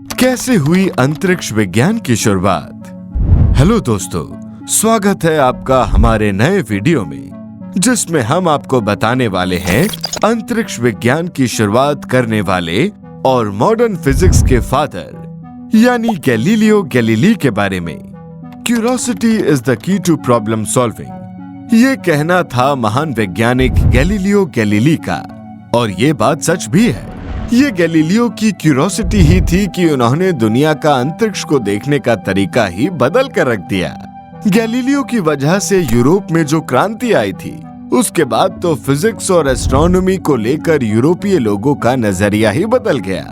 कैसे हुई अंतरिक्ष विज्ञान की शुरुआत। हेलो दोस्तों, स्वागत है आपका हमारे नए वीडियो में, जिसमें हम आपको बताने वाले हैं अंतरिक्ष विज्ञान की शुरुआत करने वाले और मॉडर्न फिजिक्स के फादर यानी गैलीलियो गैलीली के बारे में। Curiosity is the key to problem solving, ये कहना था महान वैज्ञानिक गैलीलियो गैलीली का, और ये बात सच भी है। ये गैलीलियो की क्यूरियोसिटी ही थी कि उन्होंने दुनिया का अंतरिक्ष को देखने का तरीका ही बदल कर रख दिया। गैलीलियो की वजह से यूरोप में जो क्रांति आई थी, उसके बाद तो फिजिक्स और एस्ट्रोनॉमी को लेकर यूरोपीय लोगों का नजरिया ही बदल गया।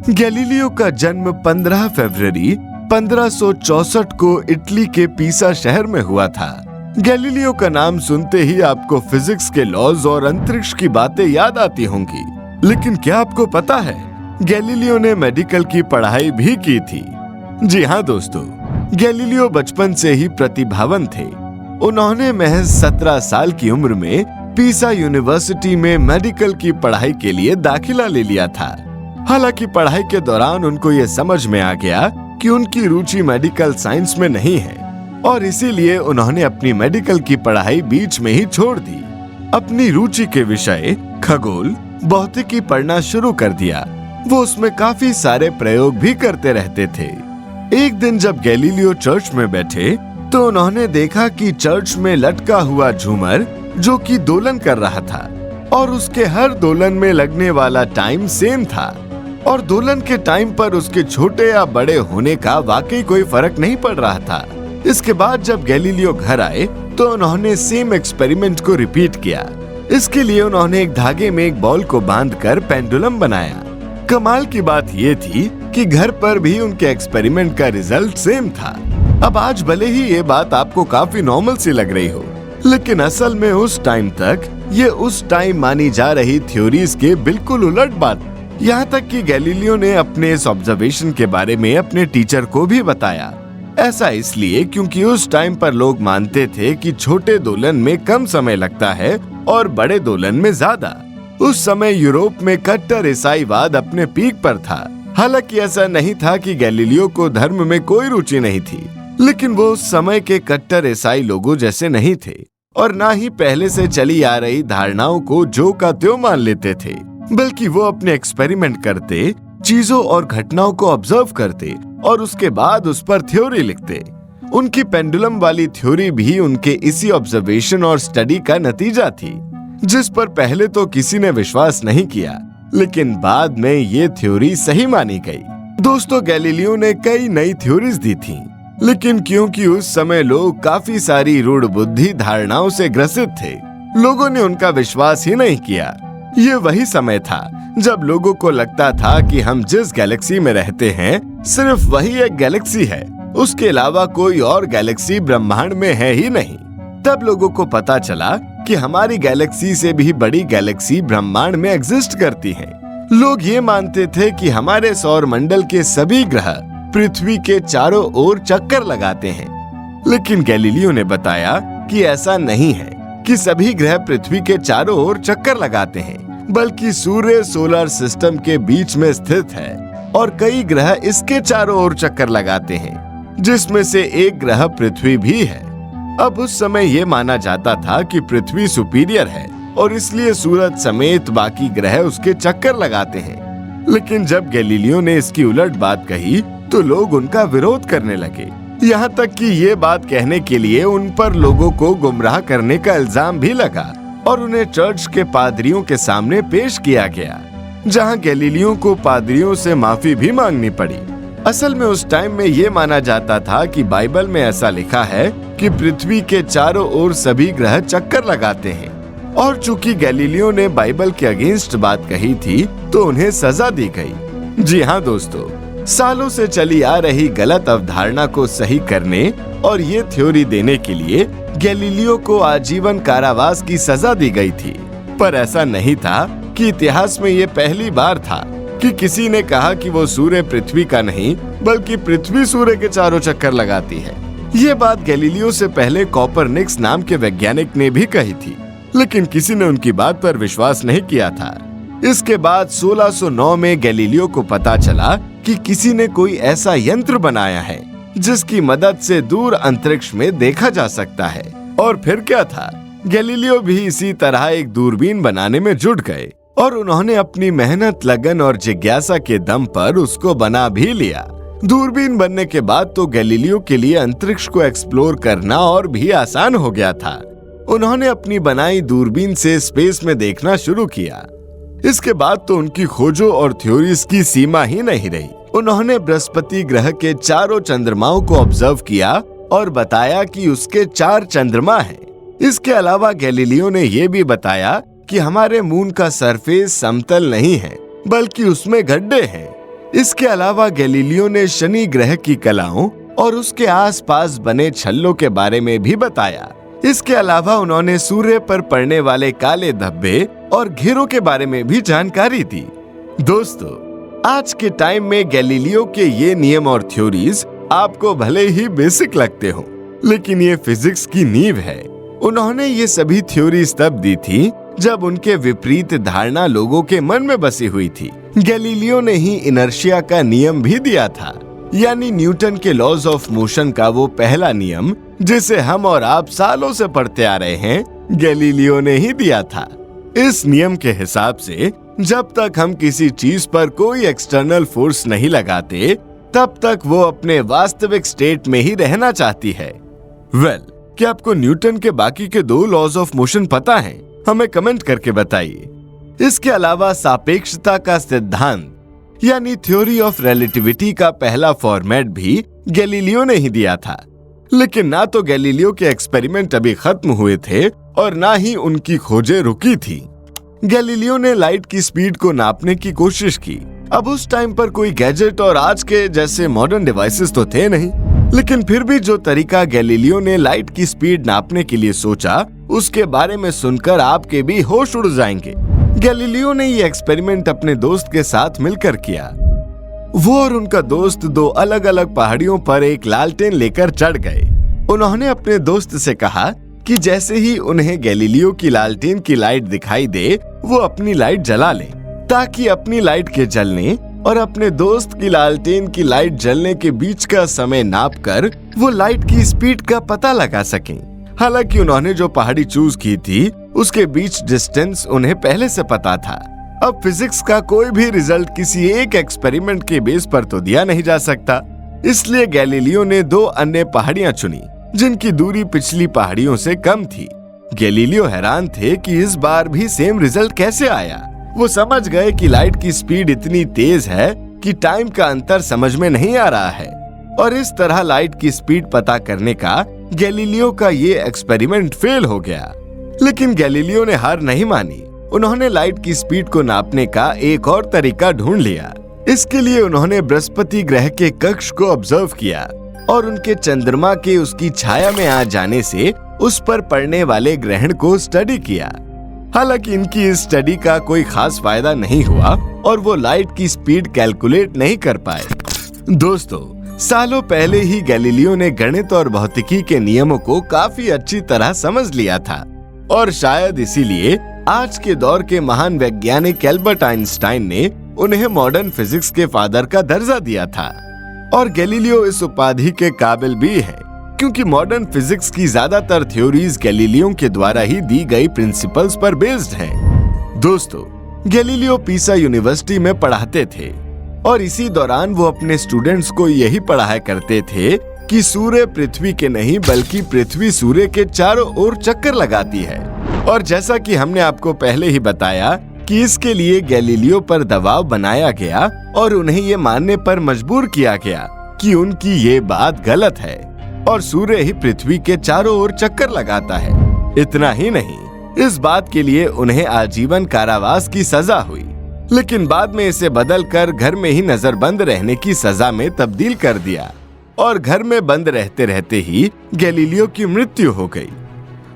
गैलीलियो का जन्म 15 फरवरी 1564 को इटली के पीसा शहर में हुआ था। गैलीलियो का नाम सुनते ही आपको फिजिक्स के लॉज और अंतरिक्ष की बातें याद आती होंगी, लेकिन क्या आपको पता है गैलीलियो ने मेडिकल की पढ़ाई भी की थी। जी हाँ दोस्तों, गैलीलियो बचपन से ही प्रतिभावान थे। उन्होंने महज 17 साल की उम्र में पीसा यूनिवर्सिटी में मेडिकल की पढ़ाई के लिए दाखिला ले लिया था। हालांकि पढ़ाई के दौरान उनको ये समझ में आ गया कि उनकी रुचि मेडिकल साइंस में नहीं है, और इसीलिए उन्होंने अपनी मेडिकल की पढ़ाई बीच में ही छोड़ दी। अपनी रुचि के विषय खगोल, भौतिकी पढ़ना शुरू कर दिया। वो उसमें काफी सारे प्रयोग भी करते रहते थे। एक दिन जब गैलीलियो चर्च में बैठे तो उन्होंने देखा कि चर्च में लटका हुआ झूमर जो कि दोलन कर रहा था, और उसके हर दोलन में लगने वाला टाइम सेम था, और दोलन के टाइम पर उसके छोटे या बड़े होने का वाकई कोई फर्क नहीं पड़ रहा था। इसके बाद जब गैलीलियो घर आए तो उन्होंने सेम एक्सपेरिमेंट को रिपीट किया। इसके लिए उन्होंने एक धागे में एक बॉल को बांधकर पेंडुलम बनाया। कमाल की बात ये थी कि घर पर भी उनके एक्सपेरिमेंट का रिजल्ट सेम था। अब आज भले ही ये बात आपको काफी नॉर्मल सी लग रही हो, लेकिन असल में उस टाइम तक ये उस टाइम मानी जा रही थ्योरीज के बिल्कुल उलट बात। यहाँ तक कि गैलीलियो ने अपने इस ऑब्जर्वेशन के बारे में अपने टीचर को भी बताया। ऐसा इसलिए क्योंकि उस टाइम पर लोग मानते थे कि छोटे दोलन में कम समय लगता है और बड़े दोलन में ज्यादा। उस समय यूरोप में कट्टर ईसाईवाद अपने पीक पर था। हालांकि ऐसा नहीं था कि गैलीलियो को धर्म में कोई रुचि नहीं थी, लेकिन वो उस समय के कट्टर ईसाई लोगों जैसे नहीं थे, और ना ही पहले से चली आ रही धारणाओं को जो का त्यों मान लेते थे, बल्कि वो अपने एक्सपेरिमेंट करते, चीजों और घटनाओं को ऑब्जर्व करते और उसके बाद उस पर थ्योरी लिखते। उनकी पेंडुलम वाली थ्योरी भी उनके इसी ऑब्जर्वेशन और स्टडी का नतीजा थी, जिस पर पहले तो किसी ने विश्वास नहीं किया, लेकिन बाद में ये थ्योरी सही मानी गई। दोस्तों, गैलीलियो ने कई नई थ्योरीज दी थी, लेकिन क्योंकि उस समय लोग काफी सारी रूढ़ बुद्धि धारणाओं से ग्रसित थे, लोगों ने उनका विश्वास ही नहीं किया। ये वही समय था जब लोगों को लगता था कि हम जिस गैलेक्सी में रहते हैं सिर्फ वही एक गैलेक्सी है, उसके अलावा कोई और गैलेक्सी ब्रह्मांड में है ही नहीं। तब लोगों को पता चला कि हमारी गैलेक्सी से भी बड़ी गैलेक्सी ब्रह्मांड में एग्जिस्ट करती हैं। लोग ये मानते थे कि हमारे सौर मंडल के सभी ग्रह पृथ्वी के चारों ओर चक्कर लगाते हैं, लेकिन गैलीलियो ने बताया कि ऐसा नहीं है कि सभी ग्रह पृथ्वी के चारों ओर चक्कर लगाते हैं, बल्कि सूर्य सोलर सिस्टम के बीच में स्थित है और कई ग्रह इसके चारों ओर चक्कर लगाते हैं, जिसमें से एक ग्रह पृथ्वी भी है। अब उस समय ये माना जाता था कि पृथ्वी सुपीरियर है और इसलिए सूरज समेत बाकी ग्रह उसके चक्कर लगाते हैं। लेकिन जब गैलीलियो ने इसकी उलट बात कही तो लोग उनका विरोध करने लगे। यहाँ तक कि ये बात कहने के लिए उन पर लोगों को गुमराह करने का इल्जाम भी लगा और उन्हें चर्च के पादरियों के सामने पेश किया गया, जहाँ गैलीलियो को पादरियों से माफी भी मांगनी पड़ी। असल में उस टाइम में ये माना जाता था कि बाइबल में ऐसा लिखा है कि पृथ्वी के चारों ओर सभी ग्रह चक्कर लगाते हैं, और चूंकि गैलीलियो ने बाइबल के अगेंस्ट बात कही थी तो उन्हें सजा दी गई। जी हाँ दोस्तों, सालों से चली आ रही गलत अवधारणा को सही करने और ये थ्योरी देने के लिए गैलीलियो को आजीवन कारावास की सजा दी गई थी। पर ऐसा नहीं था कि इतिहास में ये पहली बार था कि किसी ने कहा कि वो सूर्य पृथ्वी का नहीं बल्कि पृथ्वी सूर्य के चारों चक्कर लगाती है। ये बात गैलीलियो से पहले कोपरनिकस नाम के वैज्ञानिक ने भी कही थी, लेकिन किसी ने उनकी बात पर विश्वास नहीं किया था। इसके बाद 1609 में गैलीलियो को पता चला कि किसी ने कोई ऐसा यंत्र बनाया है जिसकी मदद से दूर अंतरिक्ष में देखा जा सकता है। और फिर क्या था, गैलीलियो भी इसी तरह एक दूरबीन बनाने में जुट गए और उन्होंने अपनी मेहनत, लगन और जिज्ञासा के दम पर उसको बना भी लिया। दूरबीन बनने के बाद तो गैलीलियो के लिए अंतरिक्ष को एक्सप्लोर करना और भी आसान हो गया था। उन्होंने अपनी बनाई दूरबीन से स्पेस में देखना शुरू किया। इसके बाद तो उनकी खोजों और थ्योरीज की सीमा ही नहीं रही। उन्होंने बृहस्पति ग्रह के चारों चंद्रमाओं को ऑब्जर्व किया और बताया कि उसके 4 चंद्रमा हैं। इसके अलावा गैलीलियो ने यह भी बताया कि हमारे मून का सरफेस समतल नहीं है बल्कि उसमें गड्ढे हैं। इसके अलावा गैलीलियो ने शनि ग्रह की कलाओं और उसके आसपास बने छल्लों के बारे में भी बताया। इसके अलावा उन्होंने सूर्य पर पड़ने वाले काले धब्बे और घेरों के बारे में भी जानकारी दी। दोस्तों, आज के टाइम में गैलीलियो के ये नियम और थ्योरीज आपको भले ही बेसिक लगते हो, लेकिन ये फिजिक्स की नींव है। उन्होंने ये सभी थ्योरीज तब दी थी जब उनके विपरीत धारणा लोगों के मन में बसी हुई थी। गैलीलियो ने ही इनर्शिया का नियम भी दिया था, यानी न्यूटन के लॉज ऑफ मोशन का वो पहला नियम जिसे हम और आप सालों से पढ़ते आ रहे हैं, गैलीलियो ने ही दिया था। इस नियम के हिसाब से जब तक हम किसी चीज पर कोई एक्सटर्नल फोर्स नहीं लगाते, तब तक वो अपने वास्तविक स्टेट में ही रहना चाहती है। क्या आपको न्यूटन के बाकी के 2 लॉज ऑफ मोशन पता हैं? हमें कमेंट करके बताइए। इसके अलावा सापेक्षता का सिद्धांत यानी थ्योरी ऑफ रिलेटिविटी का पहला फॉर्मेट भी गैलीलियो ने ही दिया था। लेकिन ना तो गैलीलियो के एक्सपेरिमेंट अभी खत्म हुए थे और ना ही उनकी खोजें रुकी थी। गैलीलियो ने लाइट की स्पीड को नापने की कोशिश की। अब उस टाइम पर कोई गैजेट और आज के जैसे मॉडर्न डिवाइसेस तो थे नहीं, लेकिन फिर भी जो तरीका गैलीलियो ने लाइट की स्पीड नापने के लिए सोचा, उसके बारे में सुनकर आपके भी होश उड़ जाएंगे। गैलीलियो ने ये एक्सपेरिमेंट अपने दोस्त के साथ मिलकर किया। वो और उनका दोस्त 2 अलग अलग पहाड़ियों पर एक लालटेन लेकर चढ़ गए। उन्होंने अपने दोस्त से कहा कि जैसे ही उन्हें गैलीलियो की लालटेन की लाइट दिखाई दे, वो अपनी लाइट जला लें, ताकि अपनी लाइट के जलने और अपने दोस्त की लालटेन की लाइट जलने के बीच का समय नापकर वो लाइट की स्पीड का पता लगा सकें। हालांकि उन्होंने जो पहाड़ी चूज की थी, उसके बीच डिस्टेंस उन्हें पहले से पता था। अब फिजिक्स का कोई भी रिजल्ट किसी एक एक्सपेरिमेंट के बेस पर तो दिया नहीं जा सकता, इसलिए गैलीलियो ने 2 अन्य पहाड़ियां चुनी जिनकी दूरी पिछली पहाड़ियों से कम थी। गैलीलियो हैरान थे कि इस बार भी सेम रिजल्ट कैसे आया। वो समझ गए कि लाइट की स्पीड इतनी तेज है कि टाइम का अंतर समझ में नहीं आ रहा है, और इस तरह लाइट की स्पीड पता करने का गैलीलियो का ये एक्सपेरिमेंट फेल हो गया। लेकिन गैलीलियो ने हार नहीं मानी। उन्होंने लाइट की स्पीड को नापने का एक और तरीका ढूंढ लिया। इसके लिए उन्होंने बृहस्पति ग्रह के कक्ष को ऑब्जर्व किया और उनके चंद्रमा के उसकी छाया में आ जाने से उस पर पड़ने वाले ग्रहण को स्टडी किया। हालांकि इनकी इस स्टडी का कोई खास फायदा नहीं हुआ और वो लाइट की स्पीड कैलकुलेट नहीं कर पाए। दोस्तों, सालों पहले ही गैलीलियो ने गणित और भौतिकी के नियमों को काफी अच्छी तरह समझ लिया था, और शायद इसीलिए आज के दौर के महान वैज्ञानिक एल्बर्ट आइंस्टाइन ने उन्हें मॉडर्न फिजिक्स के फादर का दर्जा दिया था। और गैलीलियो इस उपाधि के काबिल भी है, क्योंकि मॉडर्न फिजिक्स की ज्यादातर थ्योरीज गैलीलियो के द्वारा ही दी गई प्रिंसिपल्स पर बेस्ड हैं। दोस्तों, गैलीलियो पीसा यूनिवर्सिटी में पढ़ाते थे और इसी दौरान वो अपने स्टूडेंट्स को यही पढ़ाया करते थे कि सूर्य पृथ्वी के नहीं बल्कि पृथ्वी सूर्य के चारों ओर चक्कर लगाती है। और जैसा कि हमने आपको पहले ही बताया कि इसके लिए गैलीलियो पर दबाव बनाया गया और उन्हें ये मानने पर मजबूर किया गया कि उनकी ये बात गलत है और सूर्य ही पृथ्वी के चारों ओर चक्कर लगाता है। इतना ही नहीं, इस बात के लिए उन्हें आजीवन कारावास की सजा हुई, लेकिन बाद में इसे बदलकर घर में ही नजरबंद रहने की सजा में तब्दील कर दिया और घर में बंद रहते रहते ही गैलीलियो की मृत्यु हो गई।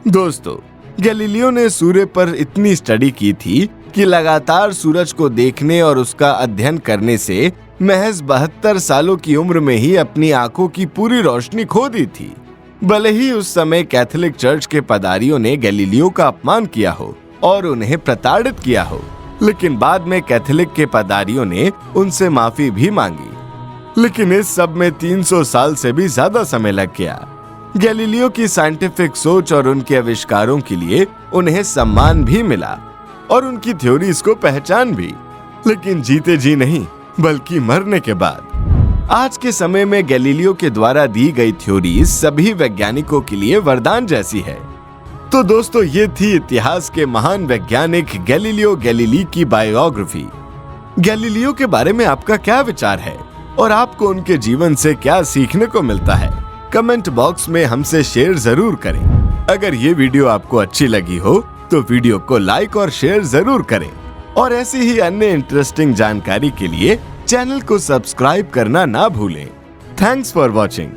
दोस्तों, गैलीलियो ने सूर्य पर इतनी स्टडी की थी कि लगातार सूरज को देखने और उसका अध्ययन करने से महज 72 सालों की उम्र में ही अपनी आंखों की पूरी रोशनी खो दी थी। भले ही उस समय कैथोलिक चर्च के पदारियों ने गैलीलियो का अपमान किया हो और उन्हें प्रताड़ित किया हो, लेकिन बाद में कैथोलिक के पादरियों ने उनसे माफी भी मांगी। लेकिन इस सब में 300 साल से भी ज्यादा समय लग गया। गैलीलियो की साइंटिफिक सोच और उनके आविष्कारों के लिए उन्हें सम्मान भी मिला और उनकी थ्योरीज को पहचान भी, लेकिन जीते जी नहीं बल्कि मरने के बाद। आज के समय में गैलीलियो के द्वारा दी गई थ्योरीज सभी वैज्ञानिकों के लिए वरदान जैसी है। तो दोस्तों, ये थी इतिहास के महान वैज्ञानिक गैलीलियो गैलीली की बायोग्राफी। गैलीलियो के बारे में आपका क्या विचार है और आपको उनके जीवन से क्या सीखने को मिलता है? कमेंट बॉक्स में हमसे शेयर जरूर करें। अगर ये वीडियो आपको अच्छी लगी हो तो वीडियो को लाइक और शेयर जरूर करें और ऐसी ही अन्य इंटरेस्टिंग जानकारी के लिए चैनल को सब्सक्राइब करना ना भूलें। Thanks for watching.